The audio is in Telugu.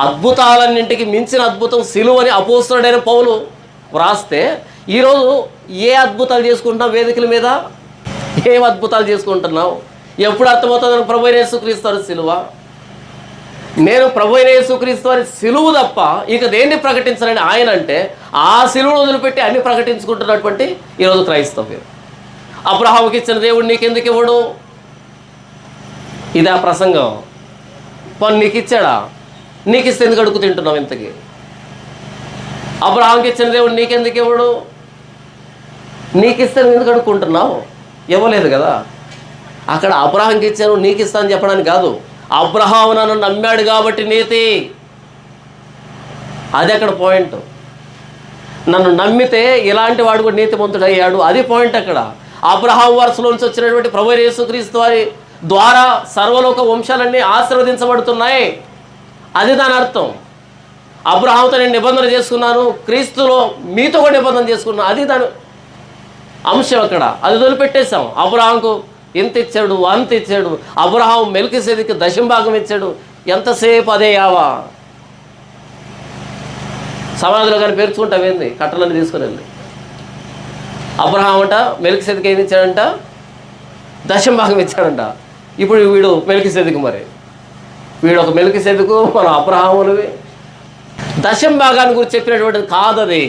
అద్భుతాలన్నింటికి మించిన అద్భుతం సిలువని అపోస్తలుడైన పౌలు వ్రాస్తే, ఈరోజు ఏ అద్భుతాలు చేసుకుంటున్నావు వేదికల మీద? ఏం అద్భుతాలు చేసుకుంటున్నావు? ఎప్పుడు అర్థమవుతుంది? ప్రభు అయిన యేసుక్రీస్తు వారి సిలువ. నేను ప్రభు అయిన యేసుక్రీస్తు వారి సిలువు తప్ప ఇక దేన్ని ప్రకటించాలని ఆయన అంటే, ఆ సిలువను వదిలిపెట్టి అన్ని ప్రకటించుకుంటున్నటువంటి ఈరోజు క్రైస్తవ్యం. అబ్రహాముకి ఇచ్చిన దేవుడు నీకెందుకు ఇవ్వడు? ఇదే ప్రసంగం. పని నీకు ఇచ్చాడా? నీకు ఇస్తే ఎందుకు అడుగు తింటున్నావు ఇంతకీ? అబ్రహాంకి ఇచ్చిన దేవుడు నీకెందుకు ఇవ్వడు? నీకు ఇస్తే ఎందుకు అడుక్కుంటున్నావు? ఇవ్వలేదు కదా. అక్కడ అబ్రహాంకి ఇచ్చాను నీకు ఇస్తాను చెప్పడానికి కాదు, అబ్రహాము నన్ను నమ్మాడు కాబట్టి నీతి. అది అక్కడ పాయింట్. నన్ను నమ్మితే ఇలాంటి వాడు కూడా నీతిమంతుడు అయ్యాడు, అది పాయింట్ అక్కడ. అబ్రహాం వరుసలోంచి వచ్చినటువంటి ప్రభు యేసుక్రీస్తు వారి ద్వారా సర్వలోక వంశాలన్నీ ఆశీర్వదించబడుతున్నాయి, అది దాని అర్థం. అబ్రహాంతో నేను నిబంధన చేసుకున్నాను, క్రీస్తులో మీతో కూడా నిబంధన చేసుకున్నాను, అది దాని అంశం అక్కడ. అది వదిలిపెట్టేశాం. అబ్రహాంకు ఇంత ఇచ్చాడు, అంత ఇచ్చాడు. అబ్రహాం మెల్కీసెదెకుకి దశంభాగం ఇచ్చాడు. ఎంతసేపు అదే యావా? సమాధిలో కానీ పేర్చుకుంటావేంది? కట్టలన్నీ తీసుకుని వెళ్ళి అబ్రహాం అంట మెల్కీసెదెకు ఏమి ఇచ్చాడంట? దశంభాగం ఇచ్చాడంట. ఇప్పుడు వీడు మెల్కీసెదెకు, మరి వీడు ఒక మెల్కీసెదెకు, మనం అబ్రహాములవి. దశంభాగాన్ని గురించి చెప్పినటువంటిది కాదది.